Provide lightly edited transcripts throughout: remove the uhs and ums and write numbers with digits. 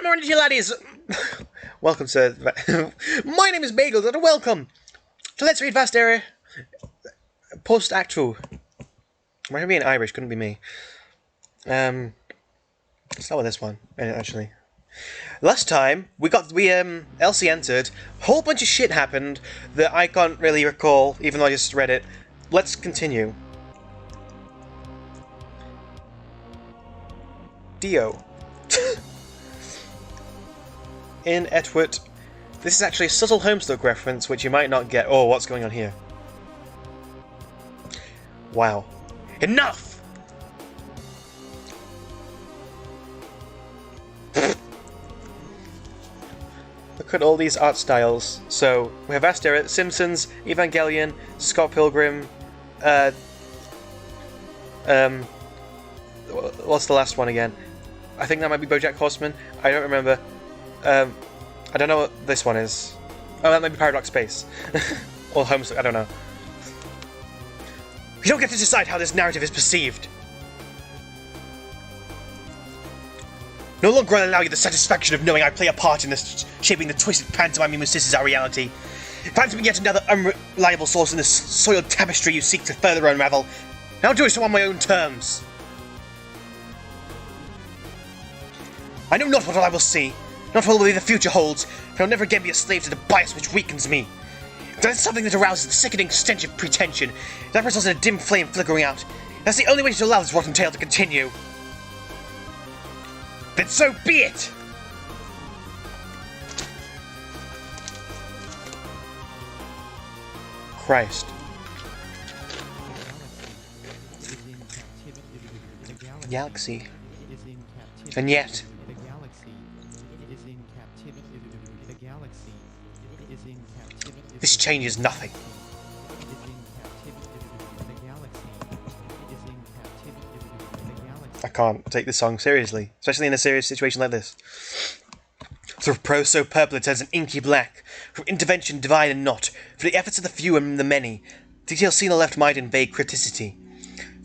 morning to you laddies! Welcome, sir. My name is Bagels, and welcome to Let's Read Vast Area Post-Actual. Might have been Irish, couldn't be me. Let's start with this one, actually. Last time, Elsie entered, a whole bunch of shit happened that I can't really recall, even though I just read it. Let's continue. Dio. In Etwit. This is actually a subtle Homestuck reference, which you might not get. Oh, what's going on here? Wow. Enough! Look at all these art styles. So, we have Astera, Simpsons, Evangelion, Scott Pilgrim, what's the last one again? I think that might be BoJack Horseman. I don't remember. I don't know what this one is. Oh, that might be Paradox Space. Or Homestuck, I don't know. You don't get to decide how this narrative is perceived. No longer will I allow you the satisfaction of knowing I play a part in this shaping the twisted pantomime which is our reality. If I'm to be yet another unreliable source in this soiled tapestry you seek to further unravel, I'll do so on my own terms. I know not what I will see, not what the future holds, but I'll never again be a slave to the bias which weakens me. That is something that arouses the sickening stench of pretension. That results in a dim flame flickering out. That's the only way to allow this rotten tale to continue. Then so be it! Christ. Galaxy. And yet... this changes nothing. I can't take this song seriously, especially in a serious situation like this. Through prose so purple it turns an inky black, from intervention divine and not, for the efforts of the few and the many, details seen or left might in vague criticity.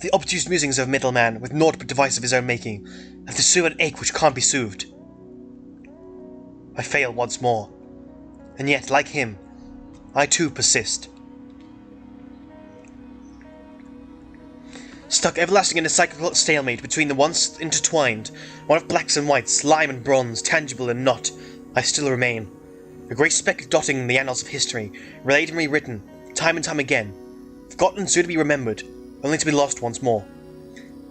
The obtuse musings of a middleman, with naught but device of his own making, of the sue and ache which can't be soothed. I fail once more, and yet, like him, I too persist. Stuck everlasting in a cyclical stalemate between the once intertwined, one of blacks and whites, slime and bronze, tangible and not, I still remain. A grey speck dotting the annals of history, relayed and rewritten, time and time again, forgotten soon to be remembered, only to be lost once more.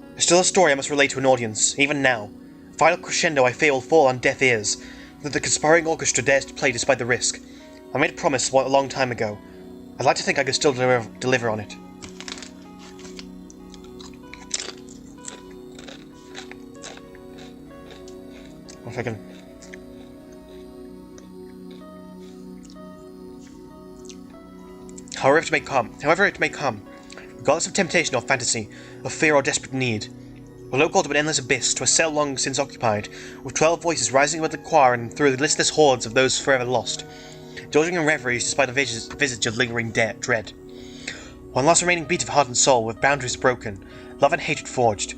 There's still a story I must relate to an audience, even now. A final crescendo I fear will fall on deaf ears, that the conspiring orchestra dares to play despite the risk. I made a promise a long time ago. I'd like to think I could still deliver on it. If I can... However it may come, regardless of temptation or fantasy, of fear or desperate need, a low call to an endless abyss, to a cell long since occupied, with 12 voices rising above the choir and through the listless hordes of those forever lost, indulging in reveries despite the visage of lingering dread. One last remaining beat of heart and soul, with boundaries broken, love and hatred forged.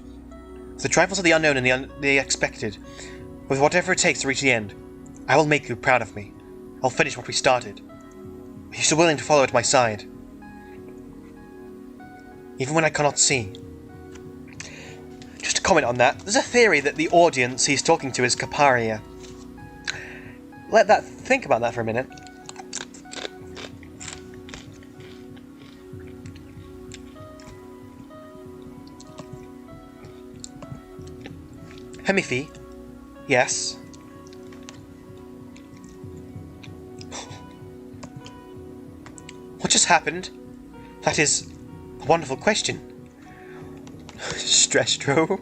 With the trifles of the unknown and the expected, with whatever it takes to reach the end, I will make you proud of me. I'll finish what we started. Are you still willing to follow at my side? Even when I cannot see. Just to comment on that, there's a theory that the audience he's talking to is Caparia. Think about that for a minute. Hemifi? Yes. What just happened? That is a wonderful question. Strestro?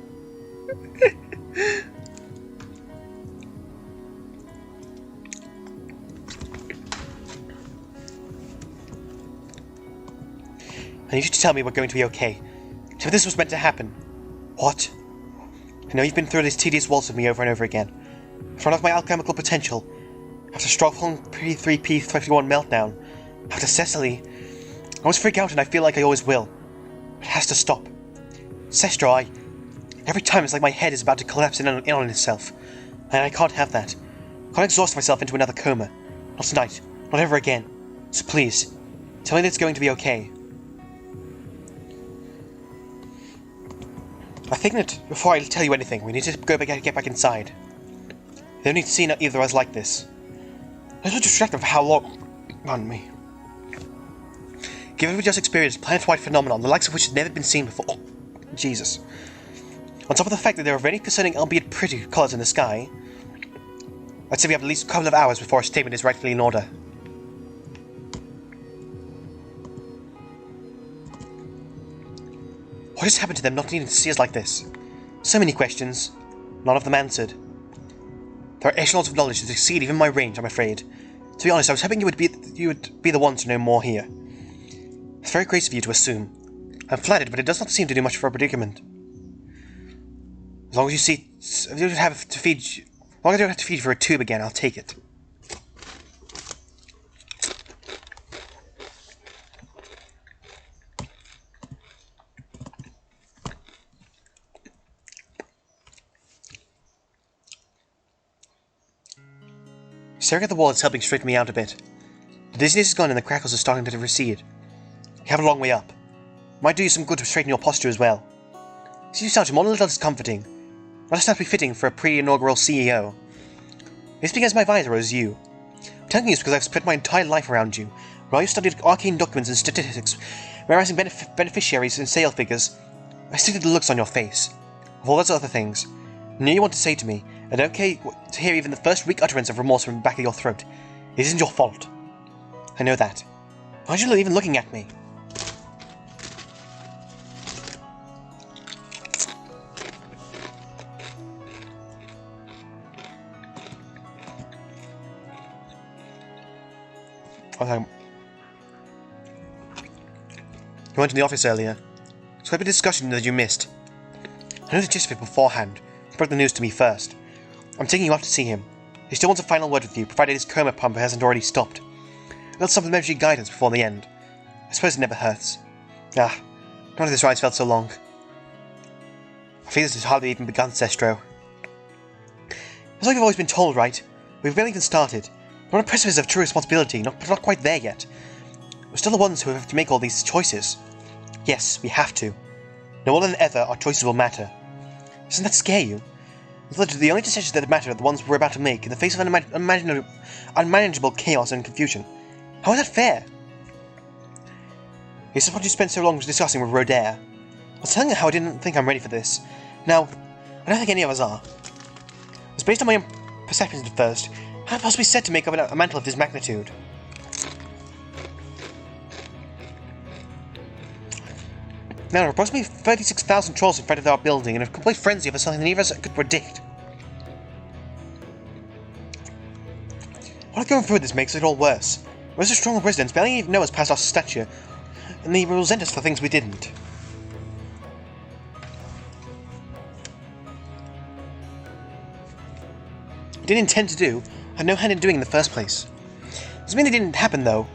I need you to tell me we're going to be okay. Tell me this was meant to happen. What? I know you've been through this tedious waltz with me over and over again. In front of my alchemical potential. After Stockholm P3P51 meltdown. After Cecily. I always freak out and I feel like I always will. It has to stop. Sestro, every time it's like my head is about to collapse in on itself. And I can't have that. I can't exhaust myself into another coma. Not tonight. Not ever again. So please, tell me that it's going to be okay. I think that before I tell you anything, we need to get back inside. They don't need to see either of us like this. I was distracted for how long? Pardon me. Given we just experienced a planet-wide phenomenon, the likes of which had never been seen before. Oh, Jesus. On top of the fact that there are very concerning, albeit pretty, colours in the sky, I'd say we have at least a couple of hours before our statement is rightfully in order. What has happened to them not needing to see us like this? So many questions, none of them answered. There are echelons of knowledge that exceed even my range, I'm afraid. To be honest, I was hoping you would be the one to know more here. It's very gracious of you to assume. I'm flattered, but it does not seem to do much for a predicament. As long as you don't have to feed you for a tube again, I'll take it. Staring at the wall is helping straighten me out a bit. The dizziness is gone and the crackles are starting to recede. You have a long way up. Might do you some good to straighten your posture as well. Seems you sound more a little discomforting. Not as not be fitting for a pre-inaugural CEO. Is it because my visor owes you? I'm telling you this because I've spent my entire life around you. While you studied arcane documents and statistics, memorizing beneficiaries and sale figures, I stick to the looks on your face. Of all those other things, I knew you want to say to me, and okay to hear even the first weak utterance of remorse from the back of your throat. It isn't your fault. I know that. Why aren't you even looking at me? You went to the office earlier. It's quite a discussion that you missed. I know the gist of it beforehand. He broke the news to me first. I'm taking you up to see him. He still wants a final word with you, provided his coma pump hasn't already stopped. A little supplementary guidance before the end. I suppose it never hurts. None of this ride's felt so long. I feel this has hardly even begun, Sestro. It's like you've always been told, right? We've barely even started. We're on a precipice of true responsibility, but not quite there yet. We're still the ones who have to make all these choices. Yes, we have to. No more than ever, our choices will matter. Doesn't that scare you? The only decisions that matter are the ones we're about to make in the face of unmanageable chaos and confusion. How is that fair? This is what you spent so long discussing with Roder. I was telling her how I didn't think I'm ready for this. Now, I don't think any of us are. It was based on my own perceptions at first. How am I possibly said to make up a mantle of this magnitude? Now, there are approximately 36,000 trolls in front of our building and a complete frenzy over something that neither of us could predict. What going through this makes it all worse. We're so strong residents barely even know us past our stature, and they resent us for things we didn't. We didn't intend to do, had no hand in doing in the first place. Doesn't mean it didn't happen, though.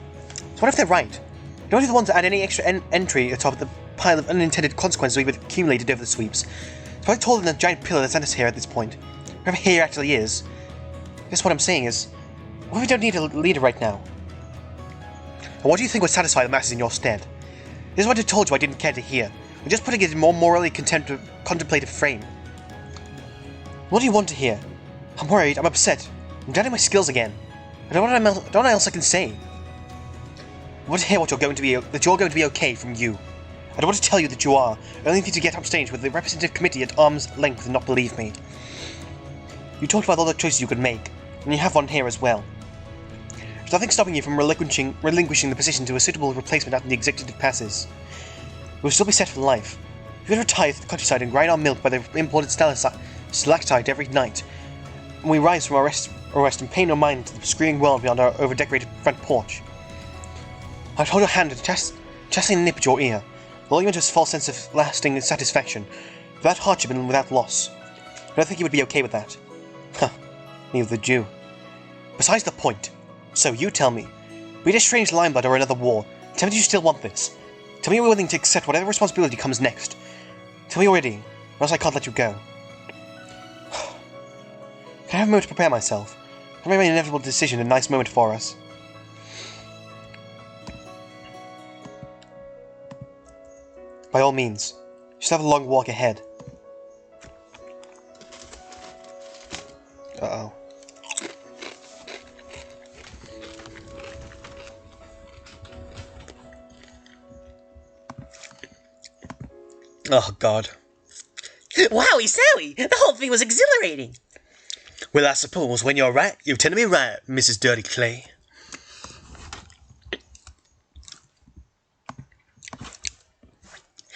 So what if they're right? Don't be the ones to add any extra entry atop of the pile of unintended consequences we've accumulated over the sweeps. It's probably taller than the giant pillar that sent us here at this point. Whoever here actually is. I guess what I'm saying is, what if we don't need a leader right now? And what do you think would satisfy the masses in your stead? This is what I told you I didn't care to hear. We're just putting it in a more morally contemplative frame. What do you want to hear? I'm worried, I'm upset. I'm doubting my skills again. I don't know what else I can say. I want to hear that you're going to be okay from you. I don't want to tell you that you are. I only need to get upstage with the representative committee at arm's length and not believe me. You talked about all the choices you could make, and you have one here as well. There's nothing stopping you from relinquishing the position to a suitable replacement after the executive passes. We'll still be set for life. We could retire to the countryside and grind our milk by the imported stalactite every night, and we rise from our rest and pay no mind to the screaming world beyond our over-decorated front porch. I'd hold your hand and chastely nip at your ear, lull you into a false sense of lasting satisfaction, without hardship and without loss. I don't think you would be okay with that. Huh, neither would you. Besides the point. So, you tell me. Be it a strange limeblood or another war, tell me that you still want this. Tell me you're willing to accept whatever responsibility comes next. Tell me already, or else I can't let you go. Can I have a moment to prepare myself? I made an inevitable decision, a nice moment for us. By all means. You still have a long walk ahead. Uh-oh. Oh, God. Wowie Sowie! The whole thing was exhilarating! Well, I suppose when you're right, you tend to be right, Mrs. Dirty Clay.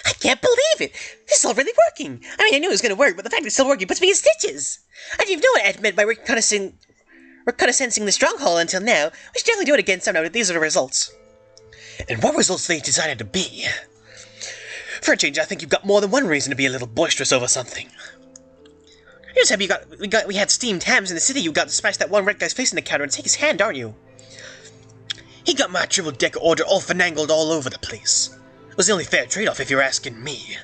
I can't believe it! This is all really working! I mean, I knew it was going to work, but the fact it's still working puts me in stitches! I didn't even know what Ed meant by reconnaissing the stronghold until now. We should definitely do it again somehow. These are the results. And what results they decided to be? For a change, I think you've got more than one reason to be a little boisterous over something. You said we had steamed hams in the city. You got to smash that one red guy's face in the counter and take his hand, aren't you? He got my triple-decker order all finangled all over the place. It was the only fair trade-off if you're asking me.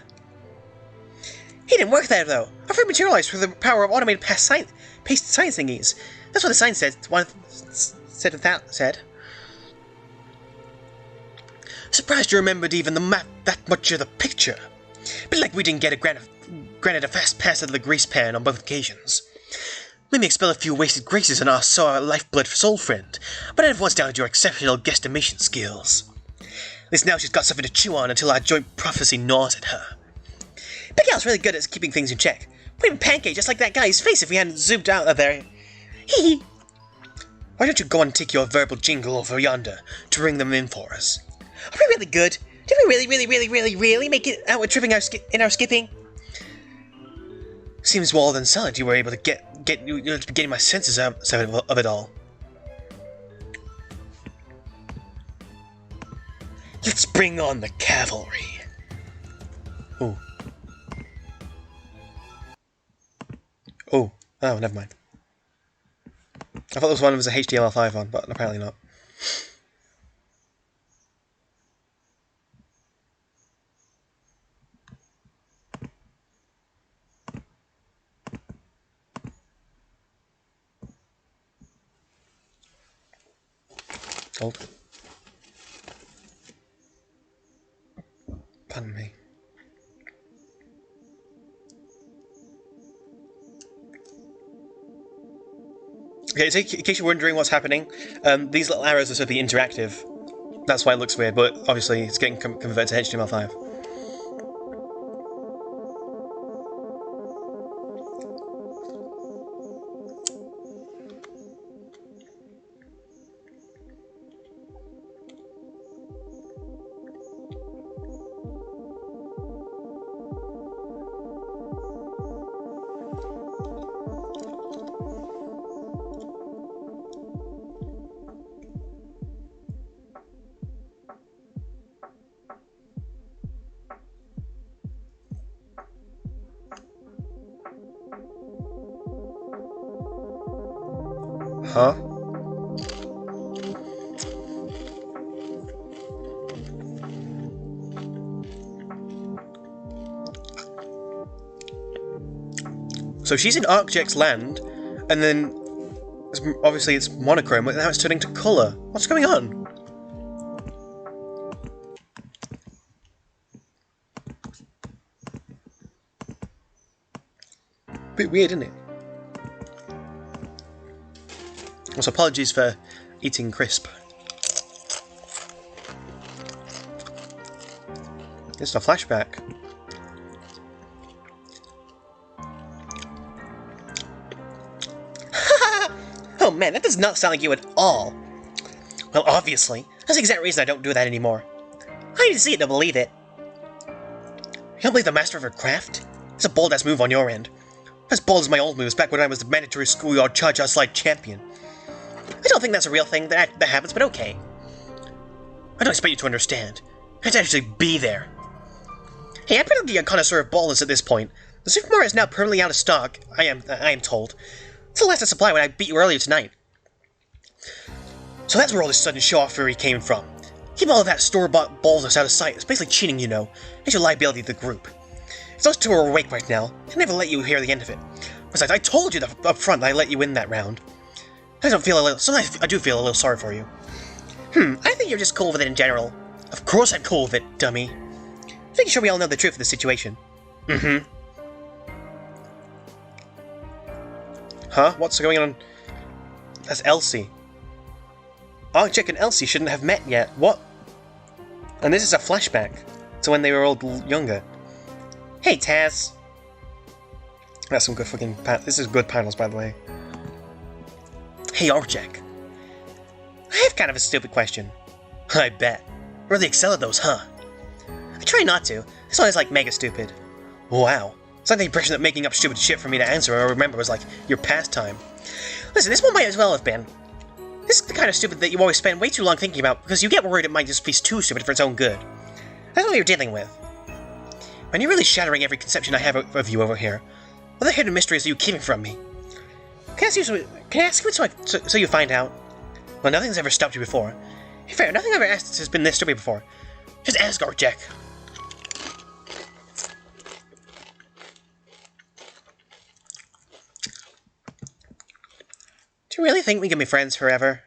He didn't work there, though. Our food materialized through the power of automated paste science thingies. That's what the sign said. Said. Surprised you remembered even the map that much of the picture. Bit like we didn't get granted a fast pass out of the grease pan on both occasions. Maybe expel a few wasted graces on our lifeblood soul friend, but everyone's down to your exceptional guesstimation skills. At least now she's got something to chew on until our joint prophecy gnaws at her. Bagels really good at keeping things in check. We'd have pancake just like that guy's face if we hadn't zoomed out of there. Hee. Why don't you go and take your verbal jingle over yonder to ring them in for us? Are we really good? Did we really make it out with tripping in our skipping? Seems well than solid you were able to getting my senses out of it all. Let's bring on the cavalry. Ooh. Oh, never mind. I thought there was one that was a HTML5 one, but apparently not. Oh. Pardon me. Okay, so in case you're wondering what's happening, these little arrows are supposed to be interactive. That's why it looks weird, but obviously it's getting converted to HTML5. Huh? So she's in Arcjex land, and then obviously it's monochrome, but now it's turning to colour. What's going on? Bit weird, isn't it? Also, apologies for eating crisp. It's a flashback. Oh man, that does not sound like you at all. Well, obviously. That's the exact reason I don't do that anymore. I need to see it to believe it. You don't believe the master of her craft? It's a bold-ass move on your end. As bold as my old moves back when I was the mandatory schoolyard charge-out slide champion. I don't think that's a real thing that happens, but okay. I don't expect you to understand. You have to actually be there. Hey, I'm pretty a connoisseur of ballers at this point. The Super Mario is now permanently out of stock, I am told. It's the last of supply when I beat you earlier tonight. So that's where all this sudden show-off fury came from. Keep all of that store-bought boldness out of sight. It's basically cheating, you know. It's your liability to the group. If those two are awake right now, they'll never let you hear the end of it. Besides, I told you up front that I let you in that round. Sometimes I do feel a little sorry for you. I think you're just cool with it in general. Of course I'm cool with it, dummy. Making sure we all know the truth of the situation. Huh? What's going on? That's Elsie. Archie and Elsie shouldn't have met yet. What? And this is a flashback to when they were all younger. Hey, Taz. That's some good fucking this is good panels, by the way. Hey, Archek. I have kind of a stupid question. I bet. Really excel at those, huh? I try not to. This one is like mega stupid. Wow. It's like the impression that making up stupid shit for me to answer or remember was like your pastime. Listen, this one might as well have been. This is the kind of stupid that you always spend way too long thinking about because you get worried it might just be too stupid for its own good. That's what you're dealing with. And you're really shattering every conception I have of you over here. What the hidden mysteries are you keeping from me? Can I ask you so you find out? Well, nothing's ever stopped you before. Fair, nothing I've ever asked has been this stupid before. Just ask Archek. Do you really think we can be friends forever?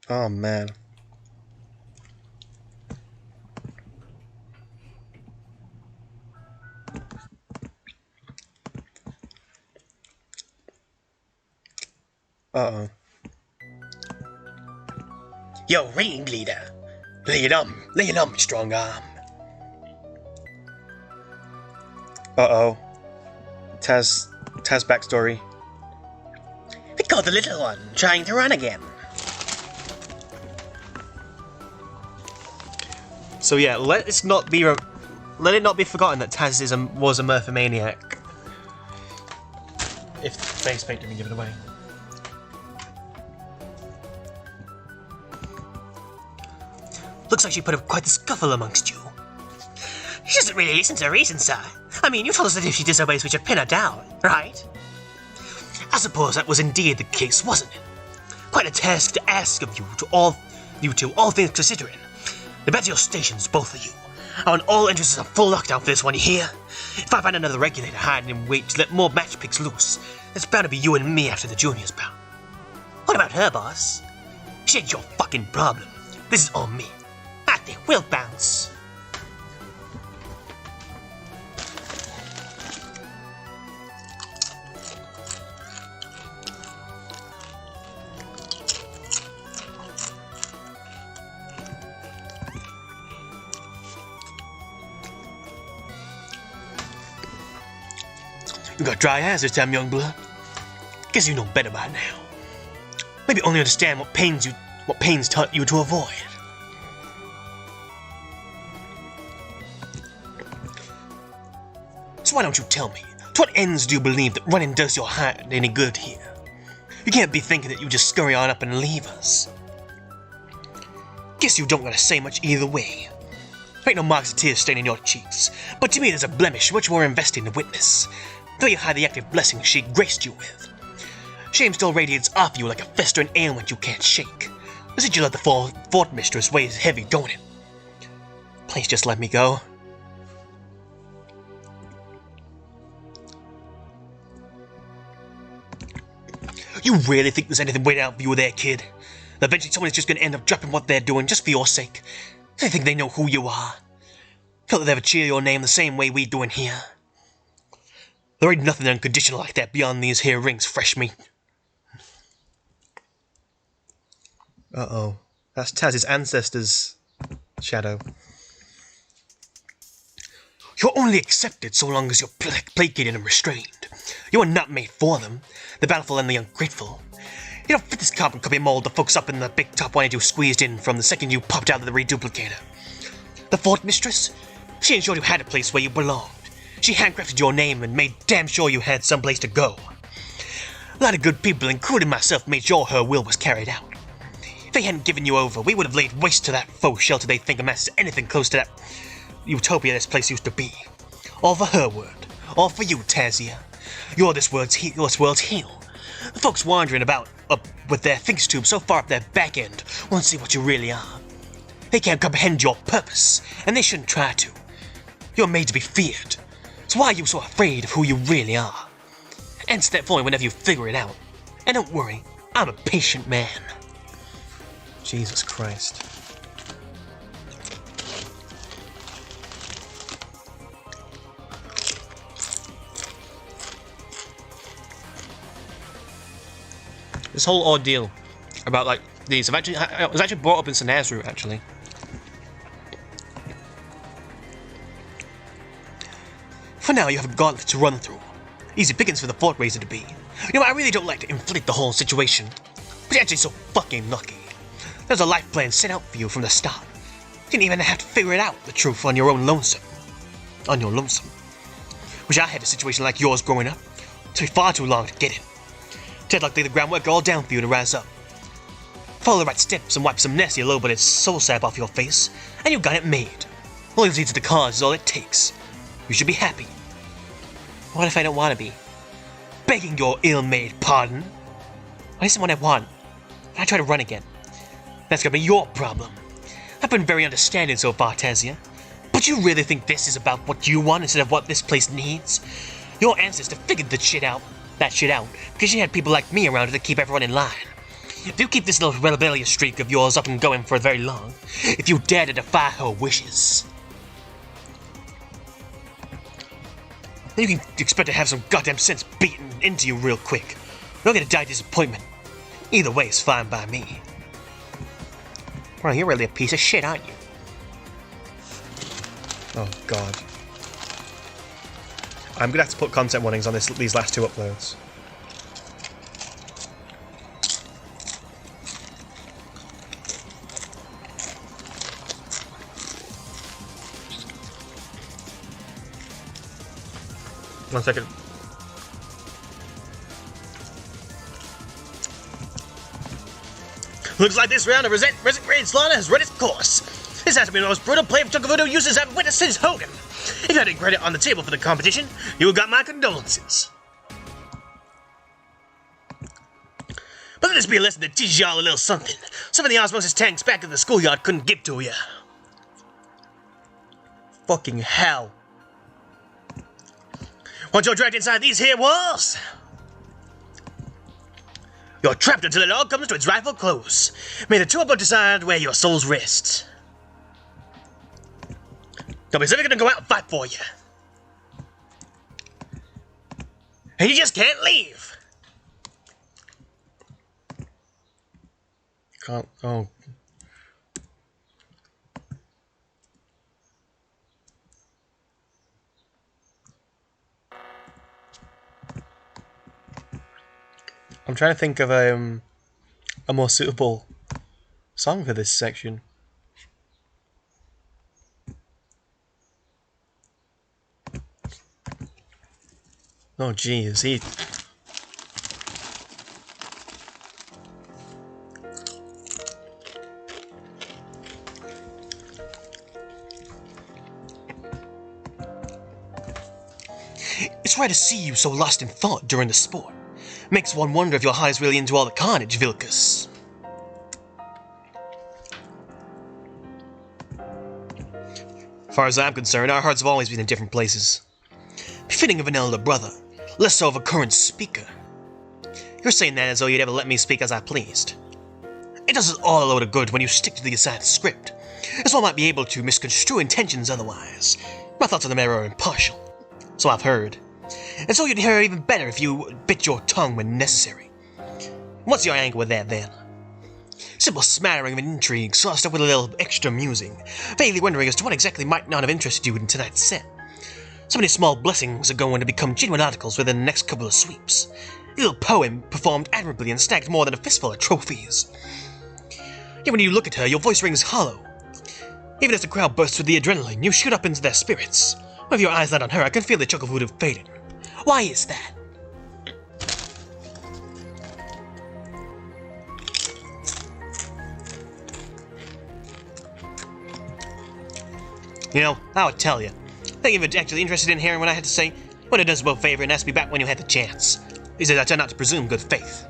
Oh, man. Uh-oh. Yo, ringleader. Lay it on, strong arm. Uh-oh. Taz backstory. We caught the little one, trying to run again. So yeah, let it not be forgotten that Taz was a Murphomaniac. If face paint didn't give it away. Looks like she put up quite the scuffle amongst you. She doesn't really listen to reason, sir. I mean, you told us that if she disobeys, we should pin her down, right? I suppose that was indeed the case, wasn't it? Quite a task to ask of all things considering. The better your stations, both of you. I want all entrances on full lockdown for this one, you hear? If I find another regulator hiding in wait to let more match picks loose, it's bound to be you and me after the juniors bout. What about her, boss? She ain't your fucking problem. This is all me. I think we'll bounce. You got dry eyes this time, young blood. Guess you know better by now. Maybe only understand what pains taught you to avoid. So why don't you tell me, to what ends do you believe that running does your heart any good here? You can't be thinking that you just scurry on up and leave us. Guess you don't gotta say much either way. There ain't no marks of tears staining your cheeks, but to me there's a blemish much more investing to witness, though you hide the active blessings she graced you with. Shame still radiates off you like a festering ailment you can't shake. I said you let the fort mistress weighs heavy, don't it? Please just let me go. You really think there's anything waiting out for you there, kid? That eventually someone is just gonna end up dropping what they're doing just for your sake? They think they know who you are. Feel that they ever cheer your name the same way we do in here. There ain't nothing unconditional like that beyond these here rings, fresh meat. Uh-oh. That's Taz's ancestor's shadow. You're only accepted so long as you're placated and restrained. You are not made for them, the bountiful and the ungrateful. You don't fit this carbon copy mold the folks up in the big top wanted you squeezed in from the second you popped out of the reduplicator. The fort mistress? She ensured you had a place where you belonged. She handcrafted your name and made damn sure you had someplace to go. A lot of good people, including myself, made sure her will was carried out. If they hadn't given you over, we would have laid waste to that faux shelter they think amasses anything close to that utopia this place used to be. All for her word. All for you, Tazia. You're this world's heel. The folks wandering about up with their thinks tubes so far up their back end won't see what you really are. They can't comprehend your purpose, and they shouldn't try to. You're made to be feared. So why are you so afraid of who you really are? And step forward whenever you figure it out. And don't worry, I'm a patient man. Jesus Christ. This whole ordeal about like these, it was actually brought up in Sinazru actually. For now, you have a gauntlet to run through. Easy pickings for the fort raiser to be. You know, I really don't like to inflate the whole situation, but you're actually so fucking lucky. There's a life plan set out for you from the start. You didn't even have to figure it out, the truth, on your own lonesome. On your lonesome. Wish I had a situation like yours growing up. It took me far too long to get it. Ted like lay the groundwork all down for you to rise up. Follow the right steps and wipe some nasty low-blooded soul sap off your face, and you've got it made. Loyalty to the cause is all it takes. You should be happy. What if I don't want to be? Begging your ill-made pardon? What isn't what I want? I try to run again. That's gonna be your problem. I've been very understanding so far, Tazia. But you really think this is about what you want instead of what this place needs? Your ancestor figured that shit out, because she had people like me around her to keep everyone in line. If you keep this little rebellious streak of yours up and going for very long, if you dare to defy her wishes, then you can expect to have some goddamn sense beaten into you real quick. You're gonna die of disappointment. Either way is fine by me. Well, you're really a piece of shit, aren't you? Oh, God. I'm gonna have to put content warnings on these last two uploads. One second. Looks like this round of Resident Raid Slaughter has run its course. This has to be the most brutal play of Chunk of Voodoo uses I've witnessed since Hogan. If you had any credit on the table for the competition, you got my condolences. But let this be a lesson that teaches y'all a little something. Some of the osmosis tanks back at the schoolyard couldn't give to you. Fucking hell. Once you're dragged inside these here walls, you're trapped until it all comes to its rightful close. May the two of us decide where your souls rest. Nobody's ever gonna go out and fight for you. And you just can't leave. Can't, oh. I'm trying to think of a more suitable song for this section. Oh jeez, It's rare to see you so lost in thought during the sport. Makes one wonder if your heart is really into all the carnage, Vilcus. As far as I'm concerned, our hearts have always been in different places. Befitting of an elder brother, less so of a current speaker. You're saying that as though you'd ever let me speak as I pleased. It does us all a load of good when you stick to the assigned script, as one might be able to misconstrue intentions otherwise. My thoughts on the matter are impartial, so I've heard. And so you'd hear even better if you bit your tongue when necessary. What's your angle with that, then? Simple smattering of intrigue, sauced up with a little extra musing, vaguely wondering as to what exactly might not have interested you in tonight's set. So many small blessings are going to become genuine articles within the next couple of sweeps. A little poem performed admirably and snagged more than a fistful of trophies. Yet when you look at her, your voice rings hollow. Even as the crowd bursts with the adrenaline, you shoot up into their spirits. With your eyes light on her, I can feel the chunk of voodoo fading. Why is that? You know, I would tell you. I think if you're actually interested in hearing what I had to say, well, it does me a favor and ask me back when you had the chance. He says I try not to presume good faith.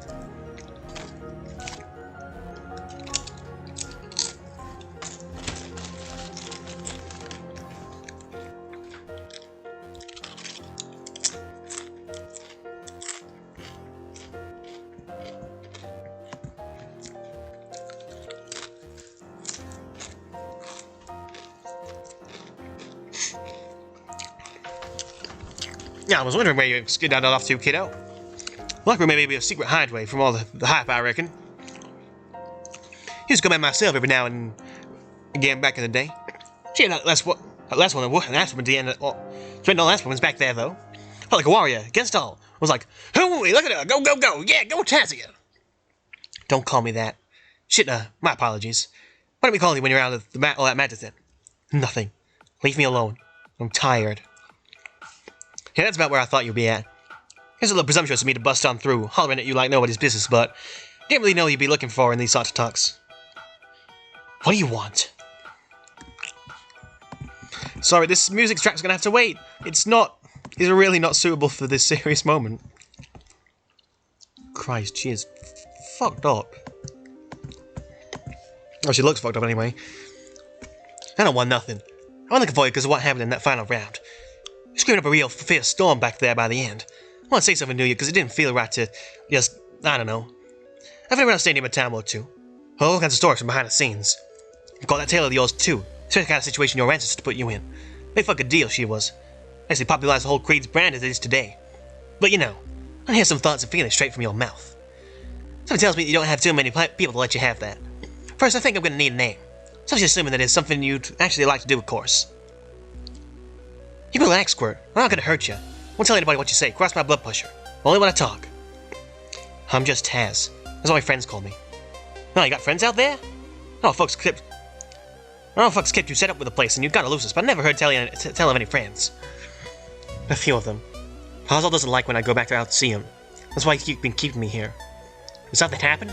Yeah, I was wondering where you skedaddled off to, kiddo. Like we may be a secret hideaway from all the hype, I reckon. Used to come in myself every now and again back in the day. She had that last woman at the end. Spent all last woman's back there, though. Felt like a warrior, against all. I was like, hooey, look at her, go, go, go, yeah, go Tazia. Don't call me that. Shit, my apologies. What do we call you when you're out of all that magic then? Nothing. Leave me alone. I'm tired. Yeah, that's about where I thought you'd be at. It's a little presumptuous of me to bust on through, hollering at you like nobody's business, but didn't really know what you'd be looking for in these sorts of talks. What do you want? Sorry, this music track's gonna have to wait. It's really not suitable for this serious moment. Christ, she is fucked up. Oh, she looks fucked up anyway. I don't want nothing. I'm looking for you because of what happened in that final round. You're screwing up a real fierce storm back there by the end. I want to say something to you because it didn't feel right to just, I don't know. I've been around staying a time or two. All kinds of stories from behind the scenes. You've got that tale of yours too. Especially the kind of situation your ancestors put you in. Big fucking deal she was. Actually popularized the whole Creed's brand as it is today. But you know, I hear some thoughts and feelings straight from your mouth. Something tells me that you don't have too many people to let you have that. First, I think I'm going to need a name. So I'm just assuming that it's something you'd actually like to do, of course. You can relax, Squirt. I'm not going to hurt you. I won't tell anybody what you say. Cross my blood pressure. Only when I talk. I'm just Taz. That's what my friends call me. No, you got friends out there? Oh, folks kept you set up with the place, and you got to lose us, but I never heard tell of any friends. A few of them. Hazel doesn't like when I go back out to see him. That's why he's been keeping me here. Did something happen?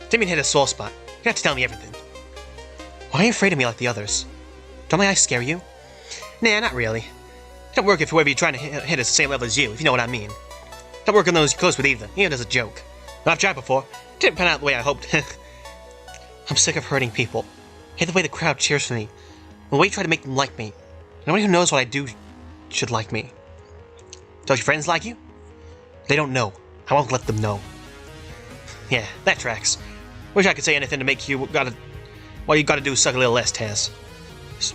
Didn't mean to hit a sore spot. You have to tell me everything. Why are you afraid of me like the others? Don't my eyes scare you? Nah, not really. It don't work if whoever you're trying to hit is the same level as you, if you know what I mean. Don't work on those you're close with either, even as a joke. I've tried before. Didn't pan out the way I hoped. I'm sick of hurting people. I hate the way the crowd cheers for me. The way you try to make them like me. Nobody who knows what I do should like me. Don't your friends like you? They don't know. I won't let them know. Yeah, that tracks. Wish I could say anything to make you what you gotta do is suck a little less, Taz.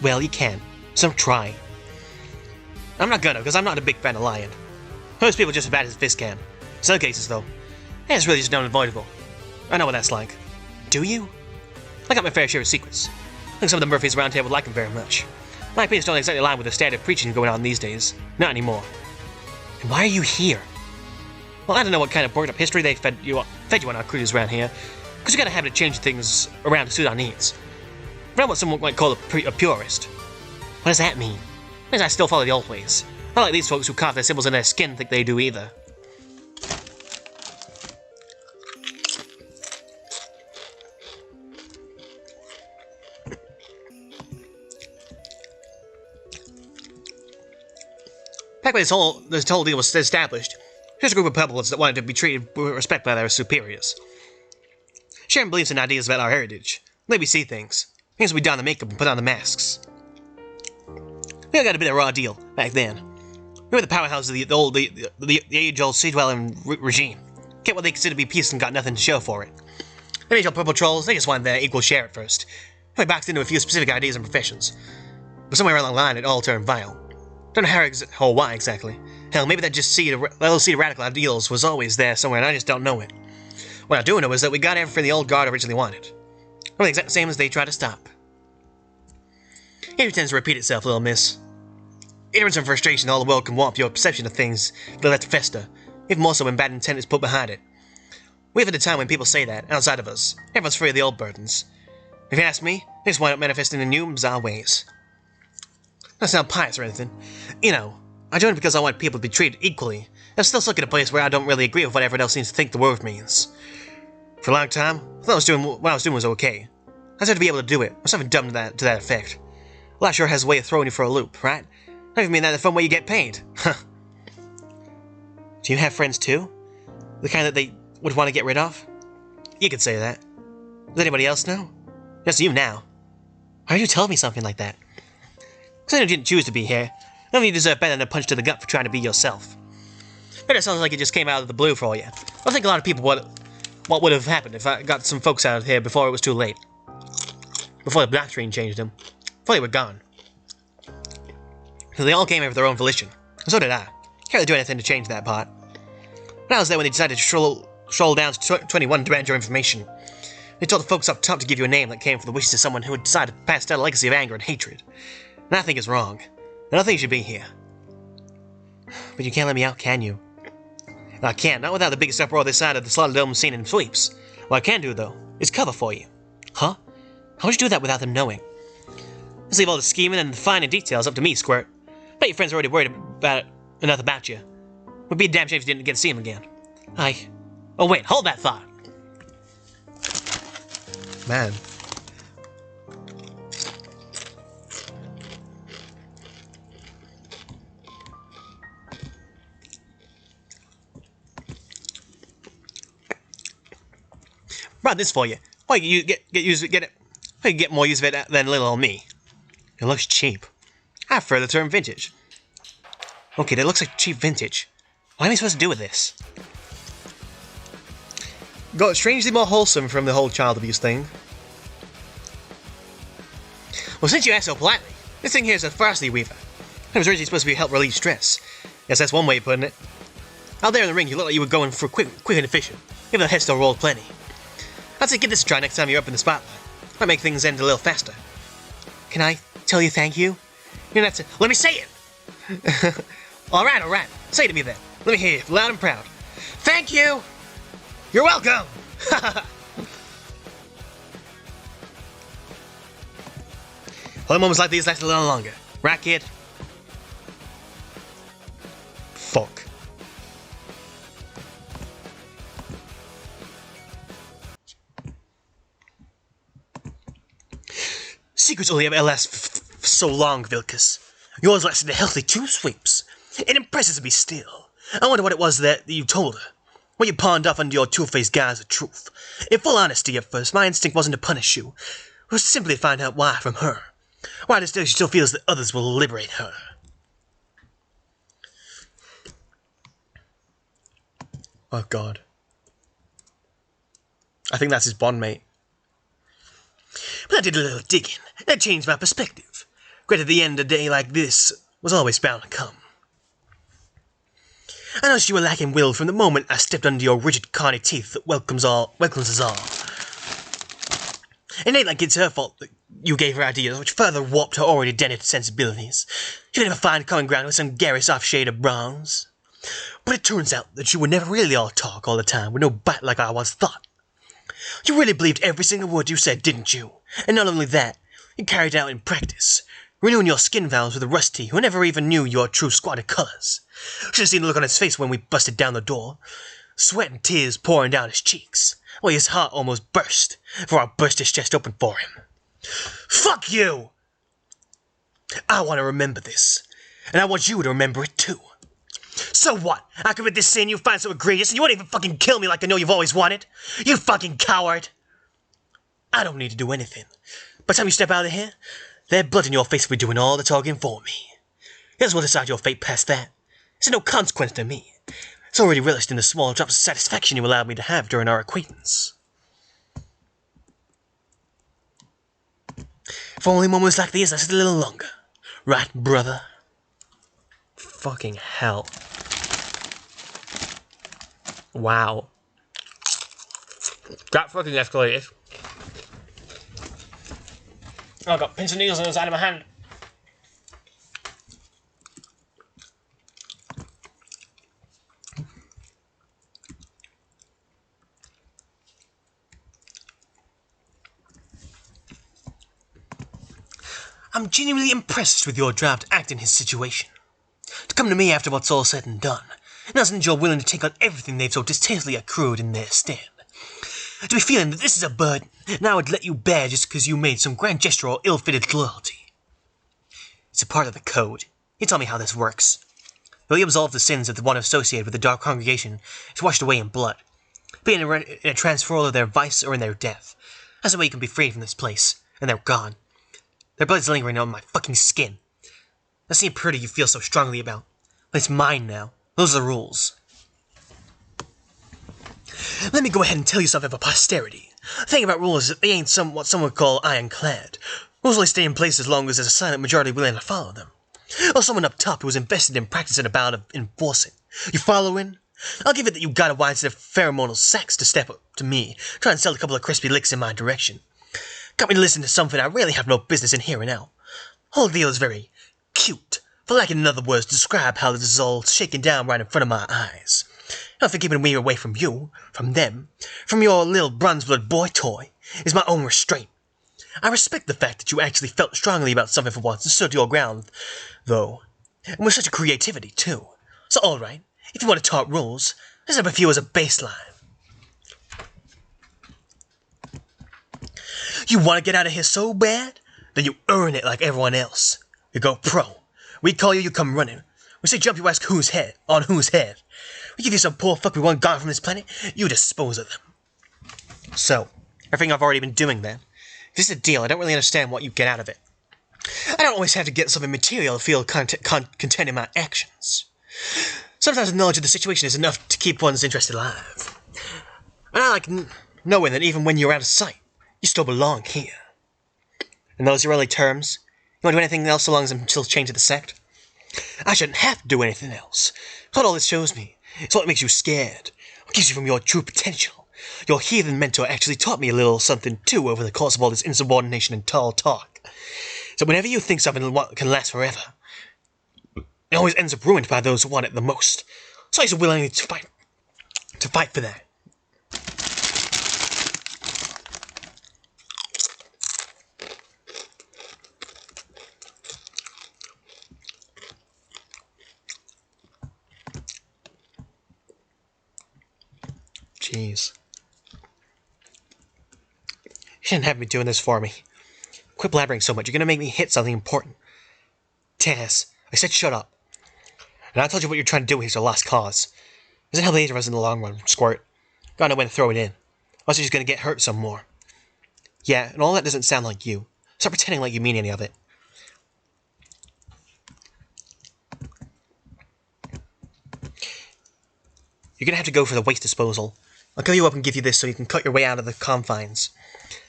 Well, you can. So try. I'm not gonna, because I'm not a big fan of lying. Most people are just as bad as Fizz can. In some cases, though, it's really just unavoidable. I know what that's like. Do you? I got my fair share of secrets. I think some of the Murphys around here would like them very much. My opinions don't exactly align with the standard preaching going on these days. Not anymore. And why are you here? Well, I don't know what kind of worked up history they fed you on our cruises around here, because you got a habit of changing things around to suit our needs. But I'm what someone might call a purist. What does that mean? It means I still follow the old ways. Not like these folks who carve their symbols in their skin think they do either. Back when this whole deal was established, here's a group of pebbles that wanted to be treated with respect by their superiors. Sharing beliefs and ideas about our heritage. The way we see things. Things we don the makeup and put on the masks. We all got a bit of a raw deal back then. We were the powerhouse of the age-old sea-dwelling regime. Kept what they considered to be peace and got nothing to show for it. The age-old purple trolls, they just wanted their equal share at first. We boxed into a few specific ideas and professions. But somewhere along the line, it all turned vile. Don't know how or why exactly. Hell, maybe that little seed of radical ideals was always there somewhere and I just don't know it. What I do know is that we got everything the old guard originally wanted. Well, the exact same as they tried to stop. History tends to repeat itself, little miss. Ignorance and frustration all the world can warp your perception of things, they'll let it fester, even more so when bad intent is put behind it. We live at a time when people say that, outside of us, everyone's free of the old burdens. If you ask me, they just wind up manifesting in new, bizarre ways. Not sound pious or anything. You know, I joined because I want people to be treated equally. I'm still stuck in a place where I don't really agree with what everyone else seems to think the word means. For a long time, I thought what I was doing was okay. I deserve to be able to do it, or something dumb to that effect. Well, that sure has a way of throwing you for a loop, right? I don't even mean that in the fun way you get paid. Huh. Do you have friends too? The kind that they would want to get rid of? You could say that. Does anybody else know? Just you now. Why are you telling me something like that? Because I know you didn't choose to be here. I know you deserve better than a punch to the gut for trying to be yourself. But it sounds like it just came out of the blue for you. I think a lot of people what would have happened if I got some folks out of here before it was too late. Before the black screen changed them. Before they were gone. They all came here of their own volition. And so did I. Can't really do anything to change that part. But I was there when they decided to stroll down to 21 to demand your information. They told the folks up top to give you a name that came from the wishes of someone who had decided to pass down a legacy of anger and hatred. And I think it's wrong. And I think you should be here. But you can't let me out, can you? I can't, not without the biggest uproar this side of the Slaughter Dome scene in sweeps. What I can do, though, is cover for you. Huh? How would you do that without them knowing? Let's leave all the scheming and the finer details up to me, Squirt. Bet your friends are already worried enough about you. Would be a damn shame if you didn't get to see him again. Oh wait, hold that thought. Man. Brought this for you. Why you get it? Why you get more use of it than little old me? It looks cheap. I prefer the term vintage. Okay, that looks like cheap vintage. What am I supposed to do with this? Got strangely more wholesome from the whole child abuse thing. Well, since you asked so politely, this thing here is a ferocity weaver. It was originally supposed to be help relieve stress. Guess that's one way of putting it. Out there in the ring, you looked like you were going for quick and efficient. Even the head still rolled plenty. I'd say give this a try next time you're up in the spotlight. Might make things end a little faster. Can I tell you thank you? You don't have to. Let me say it! Alright. Say it to me then. Let me hear you, loud and proud. Thank you! You're welcome! Well, moments like these last a little longer. Right, kid? Fuck. Secrets only ever last for so long, Vilkas. Yours lasted a healthy 2 sweeps. It impresses me still. I wonder what it was that you told her. What you pawned off under your two-faced guise of truth. In full honesty at first, my instinct wasn't to punish you. It was simply to find out why from her. Why she still feels that others will liberate her. Oh god. I think that's his bondmate. But I did a little digging. That changed my perspective. Granted, the end of a day like this was always bound to come. I noticed you were lacking will from the moment I stepped under your rigid carny teeth that welcomes us all. It ain't like it's her fault that you gave her ideas which further warped her already dented sensibilities. She could never find common ground with some garish off shade of bronze. But it turns out that you were never really all talk all the time with no bite like I once thought. You really believed every single word you said, didn't you? And not only that, you carried it out in practice, renewing your skin vows with a rusty who never even knew your true squatter colors. Should have seen the look on his face when we busted down the door. Sweat and tears pouring down his cheeks, while his heart almost burst, before I burst his chest open for him. Fuck you! I want to remember this, and I want you to remember it too. So what? I commit this sin you find so egregious, and you won't even fucking kill me like I know you've always wanted? You fucking coward! I don't need to do anything. By the time you step out of here, that blood in your face will be doing all the talking for me. You just will decide your fate past that. There's no consequence to me. It's already relished in the small drops of satisfaction you allowed me to have during our acquaintance. If only moments like these lasted a little longer. Right, brother? Fucking hell. Wow. That fucking escalated. Oh, I got pins and needles on the side of my hand. I'm genuinely impressed with your drive to act in his situation. To come to me after what's all said and done, and doesn't you're willing to take on everything they've so distastefully accrued in their stead. To be feeling that this is a burden, and I would let you bear just because you made some grand gesture or ill-fitted loyalty. It's a part of the code. You tell me how this works. Though you absolve the sins of the one associated with the dark congregation is washed away in blood, be it in a transferal of their vice or in their death. That's the way you can be freed from this place, and they're gone. Their blood's lingering on my fucking skin. That seems pretty you feel so strongly about. But it's mine now. Those are the rules. Let me go ahead and tell you something about posterity. The thing about rules is that they ain't what some would call ironclad. Rules only stay in place as long as there's a silent majority willing to follow them. Or someone up top who was invested in practicing a bout of enforcing. You following? I'll give it that you got a wide set of pheromonal sex to step up to me, try and sell a couple of crispy licks in my direction. Got me to listen to something I really have no business in hearing out. Whole deal is very cute, for lack of another words to describe how this is all shaking down right in front of my eyes. Not for keeping me away from you, from them, from your little bronze-blood boy toy, is my own restraint. I respect the fact that you actually felt strongly about something for once and stood your ground, though, and with such a creativity, too. So alright, if you want to talk rules, let's have a few as a baseline. You want to get out of here so bad? Then you earn it like everyone else. You go pro. We call you, you come running. We say jump, you ask whose head, on whose head. We give you some poor fuck we want gone from this planet, you dispose of them. So, everything I've already been doing then. If this is a deal, I don't really understand what you get out of it. I don't always have to get something material to feel content in my actions. Sometimes the knowledge of the situation is enough to keep one's interest alive. And I like knowing that even when you're out of sight, you still belong here. In those early terms, you want to do anything else so long as I'm still chained to the sect? I shouldn't have to do anything else. What all this shows me is what makes you scared, what keeps you from your true potential. Your heathen mentor actually taught me a little something too over the course of all this insubordination and tall talk. So whenever you think something can last forever, it always ends up ruined by those who want it the most. So he's willing to fight for that. Jeez. You shouldn't have me doing this for me. Quit blabbering so much, you're gonna make me hit something important. Taz, I said shut up. And I told you what you're trying to do is a lost cause. Doesn't help either of us in the long run, Squirt. Gotta know when to throw it in. Else you're just gonna get hurt some more. Yeah, and all that doesn't sound like you. Stop pretending like you mean any of it. You're gonna have to go for the waste disposal. I'll kill you up and give you this so you can cut your way out of the confines.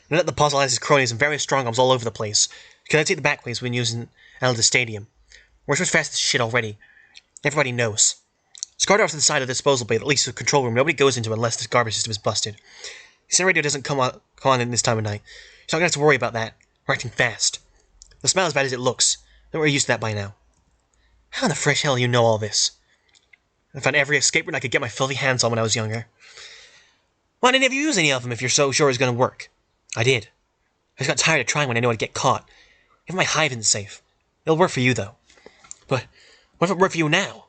And let the puzzle has his cronies and various strong arms all over the place. Because I take the back ways when using Elder Stadium. We're so fast as shit already. Everybody knows. It's guarded off to the side of the disposal bay, at least the control room nobody goes into unless the garbage system is busted. The radio doesn't come on in this time of night. You're not gonna have to worry about that. We're acting fast. The smell as bad as it looks. We're used to that by now. How in the fresh hell you know all this? I found every escape route I could get my filthy hands on when I was younger. Why didn't you use any of them if you're so sure it's gonna work? I did. I just got tired of trying when I knew I'd get caught. Even my hiving's safe. It'll work for you, though. But what if it worked for you now?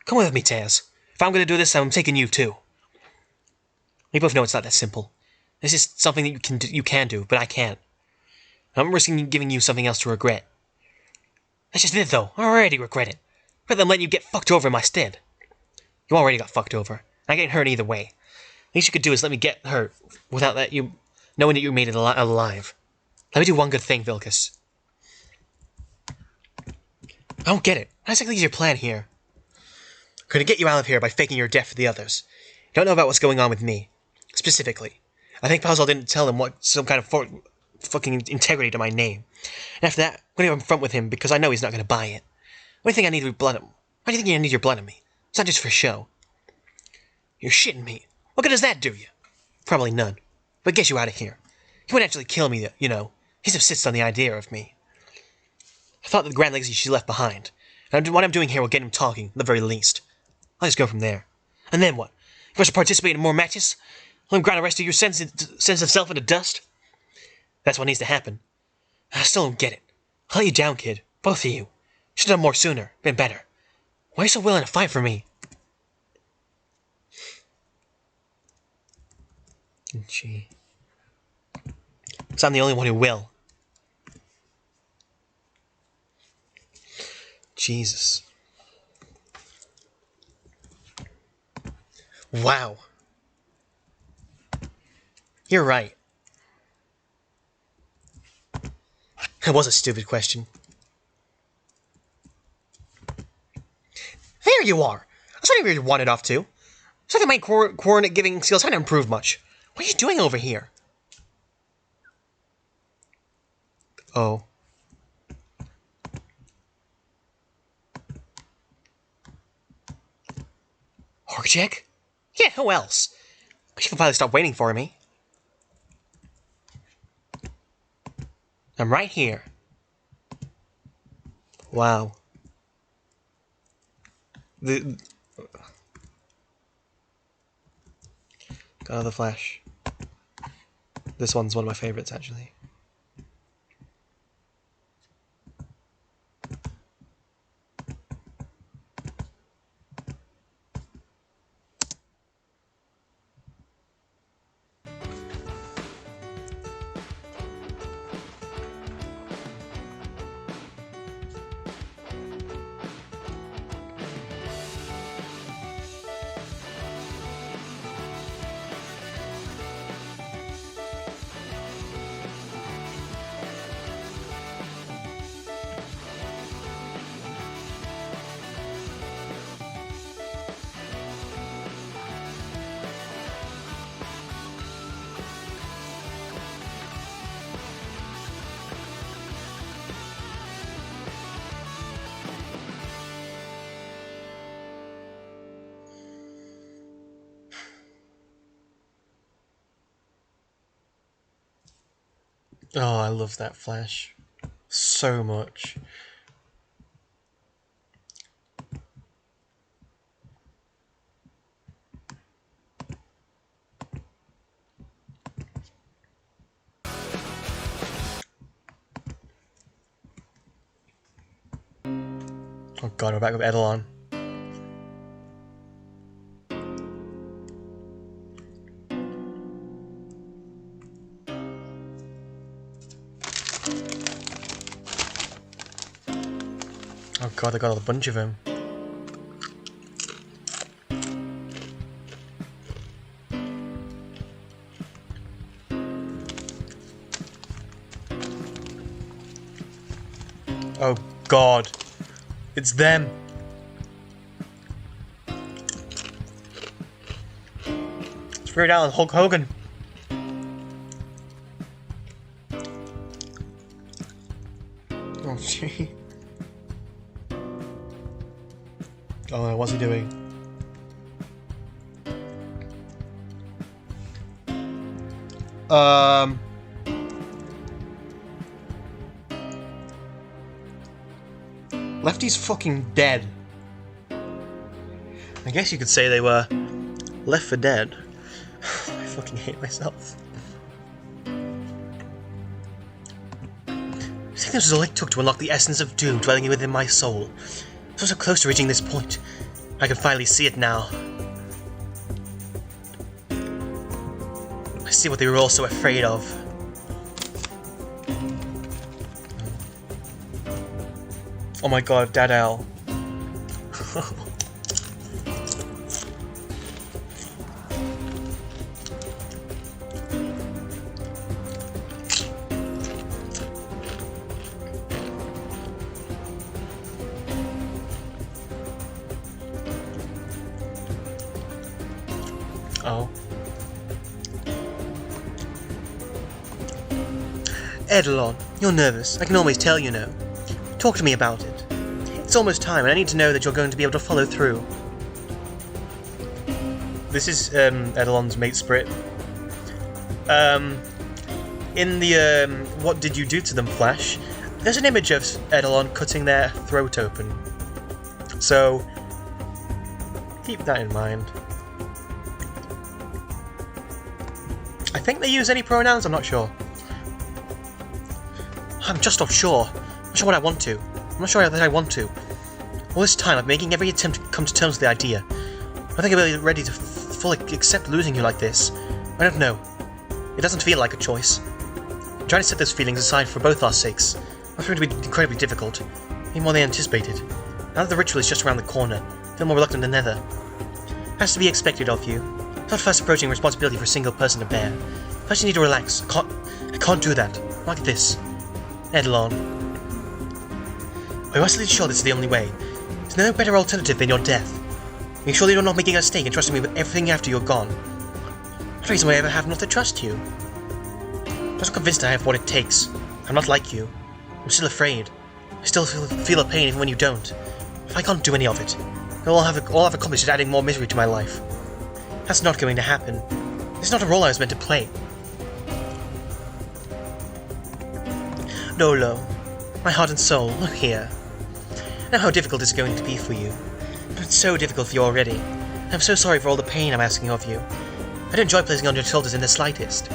Come with me, Taz. If I'm gonna do this, I'm taking you, too. We both know it's not that simple. This is something that you can do, but I can't. I'm risking giving you something else to regret. That's just it, though. I already regret it. Rather than letting you get fucked over in my stead. You already got fucked over. I ain't getting hurt either way. The least you could do is let me get hurt without that you knowing that you made it alive. Let me do one good thing, Vilcus. I don't get it. What exactly is your plan here? I'm gonna get you out of here by faking your death for the others. You don't know about what's going on with me. Specifically. I think Puzzle didn't tell him what some kind of fucking integrity to my name. And after that, I'm gonna go in front with him because I know he's not gonna buy it. Why do you think I need your blood? Why do you think you need your blood on me? It's not just for show. You're shitting me. What good does that do you? Probably none. But get you out of here. He wouldn't actually kill me, you know. He subsists on the idea of me. I thought that the grand legacy she left behind. And what I'm doing here will get him talking, at the very least. I'll just go from there. And then what? You want to participate in more matches? Let him grind the rest of your sense of self into dust? That's what needs to happen. I still don't get it. I'll let you down, kid. Both of you. Should have done more sooner. Been better. Why are you so willing to fight for me? Gee. So I'm the only one who will. Jesus. Wow. You're right. That was a stupid question. There you are! That's not even where you wanted off to. Looks like my coordinate giving skills haven't improved much. What are you doing over here? Oh. Park check? Yeah, who else? You can finally stop waiting for me. I'm right here. Wow. God of the Flash. This one's one of my favorites, actually. Oh, I love that Flash. So much. Oh god, we're back with Edelon. Oh god, I got a bunch of them. Oh god. It's them. It's Weird Al and Hulk Hogan. Oh gee. Oh no, what's he doing? Lefty's fucking dead. I guess you could say they were left for dead. I fucking hate myself. I think this was all it took to unlock the essence of doom dwelling within my soul. I was so close to reaching this point. I can finally see it now. I see what they were all so afraid of. Oh my god, Dad Al. Oh. Edelon, you're nervous. I can always tell, you know. Talk to me about it. It's almost time, and I need to know that you're going to be able to follow through. This is Edelon's mate Sprit. In the What Did You Do to Them Flash, there's an image of Edelon cutting their throat open. So, keep that in mind. I think they use any pronouns, I'm not sure. I'm just not sure. I'm not sure what I want to. I'm not sure that I want to. All this time, I'm making every attempt to come to terms with the idea. I think I'm really ready to fully accept losing you like this. I don't know. It doesn't feel like a choice. I'm trying to set those feelings aside for both our sakes. It's going to be incredibly difficult. Even more than anticipated. Now that the ritual is just around the corner, I feel more reluctant than ever. It has to be expected of you. It's not first approaching responsibility for a single person to bear. First you need to relax. I can't do that. Like this. Edelon. Are you absolutely sure this is the only way? There's no better alternative than your death. Are you sure you're not making a mistake in trusting me with everything after you're gone? What reason would I ever have not to trust you? I'm not convinced I have what it takes. I'm not like you. I'm still afraid. I still feel a pain even when you don't. If I can't do any of it, all I've accomplished is adding more misery to my life. That's not going to happen. It's not a role I was meant to play. Dolo, my heart and soul, look here. I know how difficult it's going to be for you. But it's so difficult for you already. I'm so sorry for all the pain I'm asking of you. I don't enjoy placing on your shoulders in the slightest.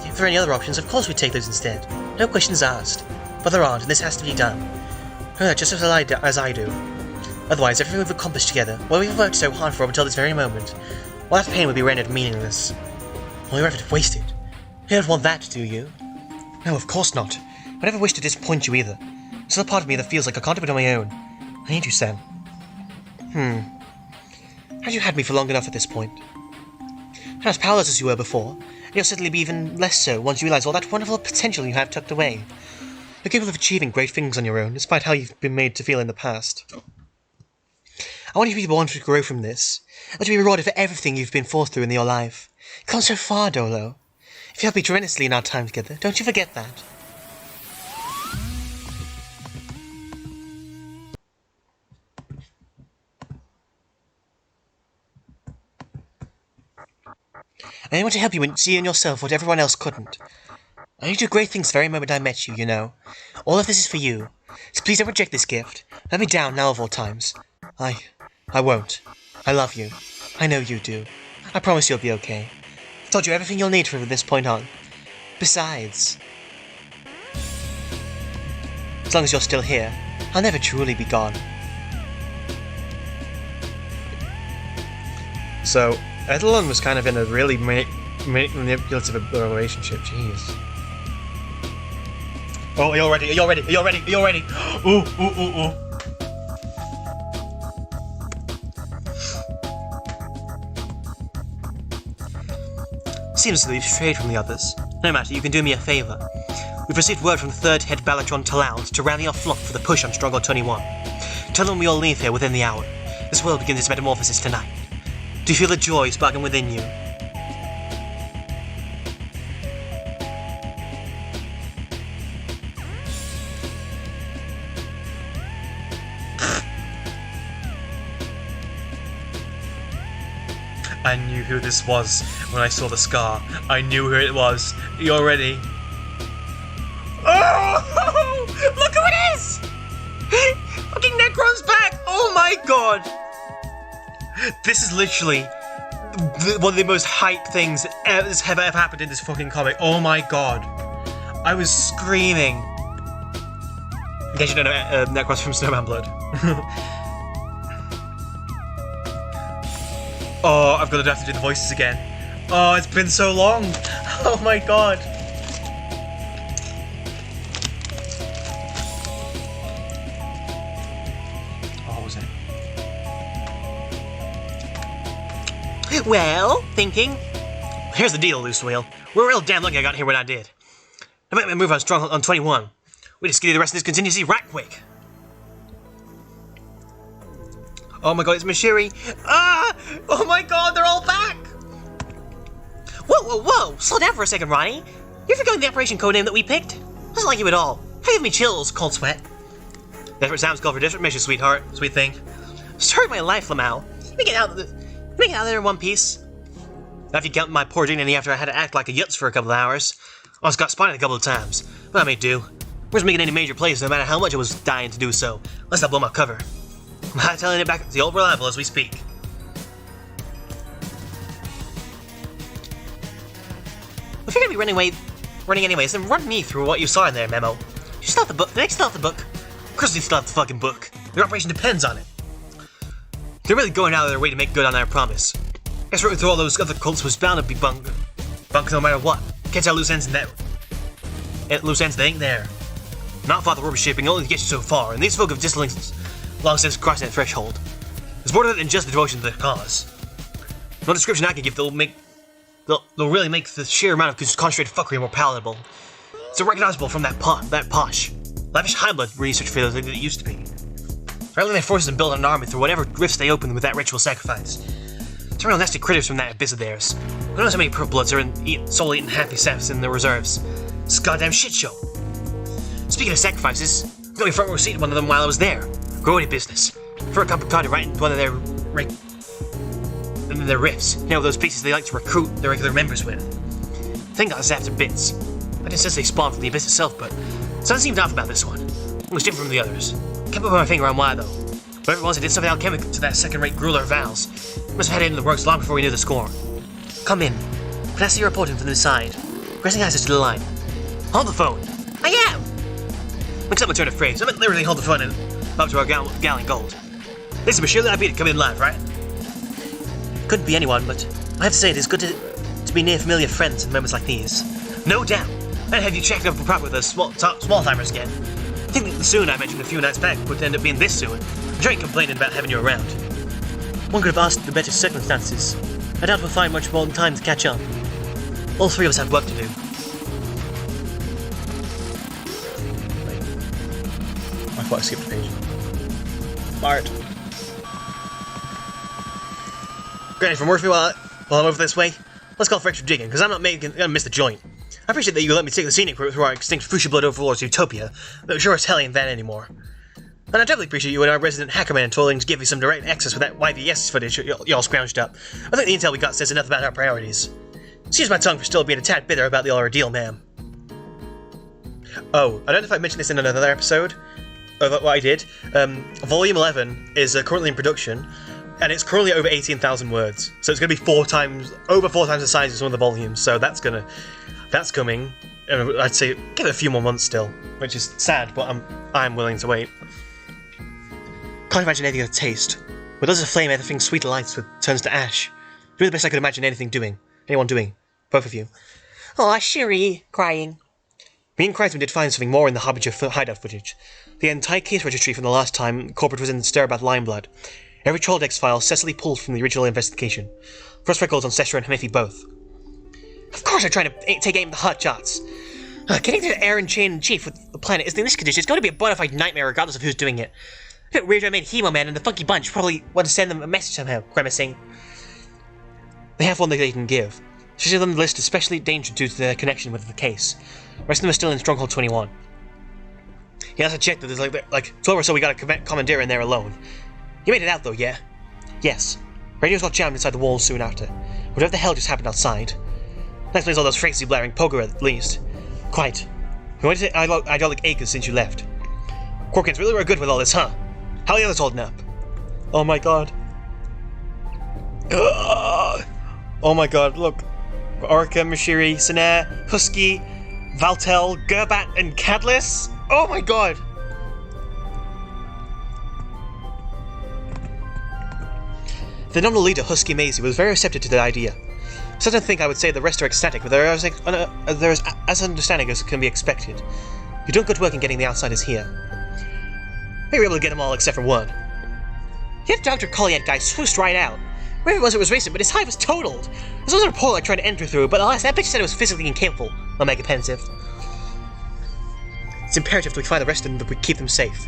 If there are any other options, of course we'd take those instead. No questions asked. But there aren't, and this has to be done. Just as I do. Otherwise, everything we've accomplished together, what we've worked so hard for up until this very moment, all that pain would be rendered meaningless. All your effort wasted. You don't want that, do you? No, of course not. I never wish to disappoint you either. There's still a part of me that feels like I can't do it on my own. I need you, Sam. Had you had me for long enough at this point? Not as powerless as you were before, and you'll certainly be even less so once you realize all that wonderful potential you have tucked away. You're capable of achieving great things on your own, despite how you've been made to feel in the past. I want you to be the one to grow from this, and to be rewarded for everything you've been forced through in your life. You've come so far, Dolo. If you helped me tremendously in our time together, don't you forget that. I want to help you see in yourself what everyone else couldn't. I did great things the very moment I met you, you know. All of this is for you. So please don't reject this gift. Let me down now of all times. I won't. I love you. I know you do. I promise you'll be okay. I've told you everything you'll need from this point on. Besides, as long as you're still here, I'll never truly be gone. So, Edelon was kind of in a really manipulative relationship, jeez. Oh, are you all ready? Are you all ready? Are you all ready? Are you all ready? Ooh, ooh, ooh, ooh. Seems to be strayed from the others. No matter, you can do me a favour. We've received word from the third head Balatron Talaud to rally our flock for the push on Stronghold 21. Tell them we all leave here within the hour. This world begins its metamorphosis tonight. Do you feel the joy sparking within you? I knew who this was when I saw the scar. I knew who it was. You're ready. Oh! Look who it is! Fucking Necron's back! Oh my god! This is literally one of the most hype things that have ever happened in this fucking comic. Oh my god. I was screaming. In case you don't know, Necron's from Snowman Blood. Oh, I'm gonna have to do the voices again. Oh, it's been so long. Oh my god. What was it? Well, thinking. Here's the deal, Loose Wheel. We're real damn lucky I got here when I did. I made my move on Stronghold on 21. We just get the rest of this contingency right quick. Oh my god, it's Mashiri! Ah! Oh my god, they're all back! Whoa, whoa, whoa! Slow down for a second, Ronnie. You're forgetting the operation codename that we picked? Doesn't like you at all. That gave me chills, Cold Sweat. Desperate sounds call for desperate measures, sweetheart. Sweet thing. Story of my life, Lamau. Make it out of there in one piece. Now if you count my poor dignity after I had to act like a yutz for a couple of hours. Almost got spotted a couple of times. But I may do. Wasn't making any major plays no matter how much I was dying to do so. Let's not blow my cover. I'm telling it back to the old reliable as we speak. If you're gonna be running anyways, then run me through what you saw in there, Memo. You still have the book. Did I still have the book? Of course you still have the fucking book. Your operation depends on it. They're really going out of their way to make good on their promise. Guess right through all those other cults was bound to be bunk no matter what. Can't tell loose ends in that. Loose ends, they ain't there. Not Father Rubber shipping only gets you so far, and these folk have just long since crossing that threshold. There's more to it than just the devotion to the cause. No description I can give they'll really make the sheer amount of concentrated fuckery more palatable. It's unrecognizable from that posh, lavish high-blood research failure that it used to be. Rallying their forces and building an army through whatever rifts they open with that ritual sacrifice. Some real nasty critters from that abyss of theirs. Who knows how many purple bloods are soul-eating happy saps in the reserves. It's a goddamn shit show. Speaking of sacrifices, I got me front row seat in one of them while I was there. Grody business. For a cup of coffee right in one of their right. And then the rifts. You know, those places they like to recruit their regular members with. The thing got zapped to bits. I didn't say they spawned from the abyss itself, but something seemed off about this one. It was different from the others. Can't put my finger on why, though. Whatever it was, it did something alchemical to that second-rate grueler of Val's. Must have had it in the works long before we knew the score. Come in. Can I see your reporting from the side? Pressing access to the line. Hold the phone. I am! Mix up my turn of phrase. I meant literally hold the phone and up to our gallon gold. Listen, Monsieur, let me come in live, right? Couldn't be anyone, but I have to say it is good to be near familiar friends in moments like these. No doubt. And have you checked up proper with the small-timers again? I think the soon I mentioned a few nights back would end up being this soon. I'm sure you complaining about having you around. One could have asked for better circumstances. I doubt we'll find much more time to catch up. All three of us have work to do. Wait. I thought I skipped a page. Bart. Granny, from Murphy while I'm over this way, let's call for extra digging, because I'm not gonna miss the joint. I appreciate that you let me take the scenic route through our extinct Fuchsia Blood Overlord's utopia, but sure as hell ain't that anymore. And I definitely appreciate you and our resident hackerman toiling to give me some direct access with that YVS footage y'all scrounged up. I think the intel we got says enough about our priorities. Excuse my tongue for still being a tad bitter about the ordeal, ma'am. Oh, I don't know if I mentioned this in another episode of what I did. Volume 11 is currently in production, and it's currently over 18,000 words. So it's going to be over four times the size of some of the volumes. So that's coming. I'd say give it a few more months still, which is sad, but I'm willing to wait. Can't imagine anything of taste. But does a flame everything sweet lights turns to ash? Really the best I could imagine anyone doing. Both of you. Aw, Sherry, crying. Me and Crichton did find something more in the Harbinger hideout footage. The entire case registry from the last time Corporate was in stir about Limeblood. Every Trolldex file cecily pulled from the original investigation. First records on Sestra and Hamithi both. Of course I'm trying to take aim at the hot shots. Getting through the air and chain in chief with the planet is in this condition. It's going to be a bona fide nightmare regardless of who's doing it. A bit weird I made Hemo Man and the Funky Bunch probably want to send them a message somehow, grimacing. They have one that they can give. Especially on the list especially dangerous due to their connection with the case. The rest of them are still in Stronghold 21. He has to check that there's like 12 or so we got a commandeer in there alone. You made it out though, yeah? Yes. Radios got jammed inside the walls soon after. Whatever the hell just happened outside. That explains all those crazy blaring poker at least. Quite. You went to idyllic acres since you left. Corkins really were good with all this, huh? How are the others holding up? Oh my god. Ugh. Oh my god, look. Orca, Mashiri, Sinair, Husky, Valtel, Gerbat, and Cadlis? Oh my god! The nominal leader, Husky Maisie, was very receptive to the idea. So I don't think I would say the rest are ecstatic, but they're as understanding as can be expected. You're doing good work in getting the outsiders here. We were able to get them all except for one. Yet Dr. Colliet guy swooshed right out. Where it was recent, but his hive was totaled. There's also a portal I tried to enter through, but alas, that bitch said it was physically incapable. Omega pensive. It's imperative that we find the rest of them, that we keep them safe.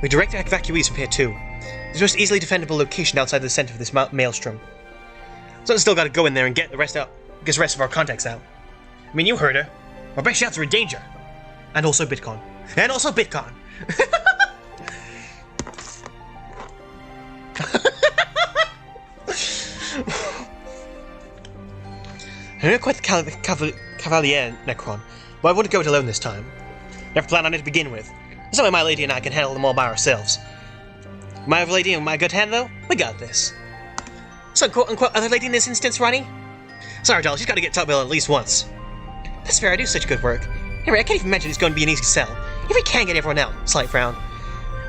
We direct evacuees from here too. There's a most easily defendable location outside the center of this maelstrom. So we still gotta go in there and get the rest of our contacts out. I mean, you heard her. Our best shots are in danger. And also Bitcoin. And also Bitcoin. I don't know quite the Cavalier Necron, but I wouldn't go it alone this time. Never planned on it to begin with. This way my lady and I can handle them all by ourselves. My other lady and my good hand, though, we got this. So, quote-unquote, other lady in this instance, Ronnie? Sorry, doll, she's got to get top bill at least once. That's fair, I do such good work. Anyway, I can't even mention it's going to be an easy sell. If we can get everyone out, slight frown.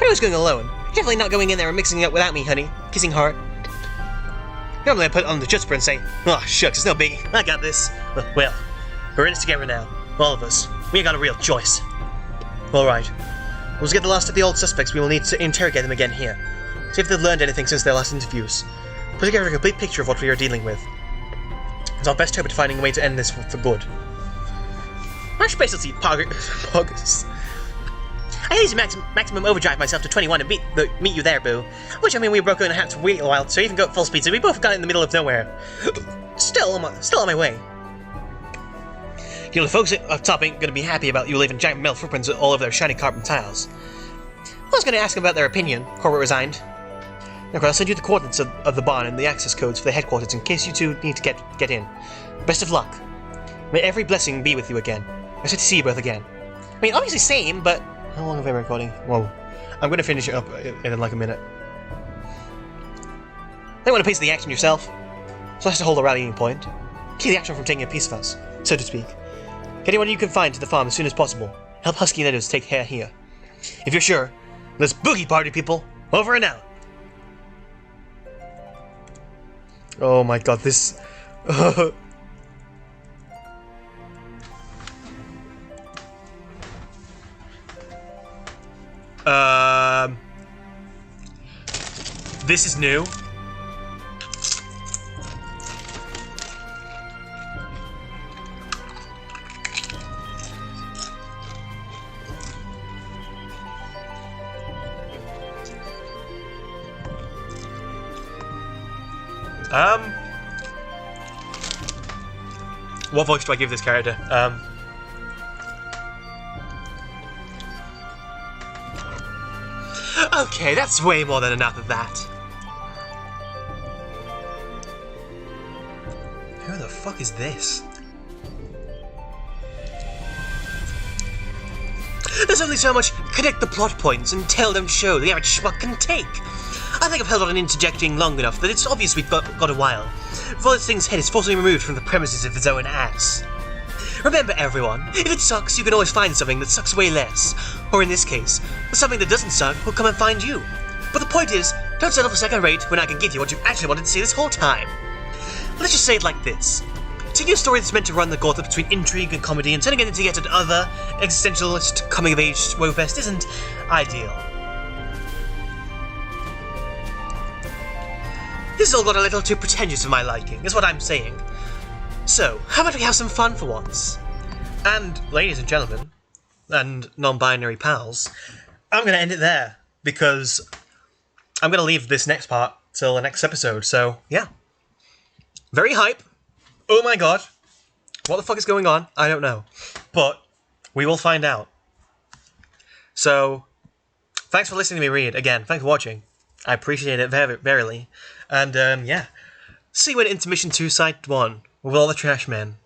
But I was going alone. You're definitely not going in there and mixing it up without me, honey. Kissing heart. Normally I put on the chutzpah and say, oh, shucks, it's no biggie. I got this. Well, we're in this together now. All of us. We ain't got a real choice. Alright. Once we get the last of the old suspects, we will need to interrogate them again here. See if they've learned anything since their last interviews. Put together a complete picture of what we are dealing with. It's our best hope at finding a way to end this for good. My specialty, Poggers. I need to maximum overdrive myself to 21 and meet you there, boo. Which, I mean, we broke in and had to wait a while, so even go at full speed, so we both got in the middle of nowhere. Still on my way. You know, the folks up top ain't gonna be happy about you leaving giant metal footprints all over their shiny carbon tiles. I was gonna ask them about their opinion, Corbett resigned. Okay, I'll send you the coordinates of the barn and the access codes for the headquarters in case you two need to get in. Best of luck. May every blessing be with you again. Nice to see you both again. I mean, obviously same, but... How long have I been recording? Whoa. I'm going to finish it up in like a minute. They want to pace the action yourself. So that's to hold a rallying point. Keep the action from taking a piece of us, so to speak. Get anyone you can find to the farm as soon as possible. Help Husky and Edos take care here. If you're sure, let's boogie party, people. Over and out. Oh my god, this... This is new. What voice do I give this character? Okay, that's way more than enough of that. Who the fuck is this? There's only so much connect the plot points and tell them show the average schmuck can take. I think I've held on interjecting long enough that it's obvious we've got a while, before this thing's head is forcibly removed from the premises of its own ass. Remember everyone, if it sucks, you can always find something that sucks way less. Or in this case, something that doesn't suck will come and find you. But the point is, don't settle for second rate when I can give you what you actually wanted to see this whole time. Let's just say it like this. Taking a story that's meant to run the gauntlet between intrigue and comedy and turning it into yet another existentialist coming-of-age woefest isn't ideal. This all got a little too pretentious for my liking, is what I'm saying. So, how about we have some fun for once? And, ladies and gentlemen, and non-binary pals, I'm going to end it there, because I'm going to leave this next part till the next episode, so, yeah. Very hype. Oh my god. What the fuck is going on? I don't know. But, we will find out. So, thanks for listening to me read. Again, thanks for watching. I appreciate it verily. And, yeah. See you in Intermission 2 Site 1, with all the trash men.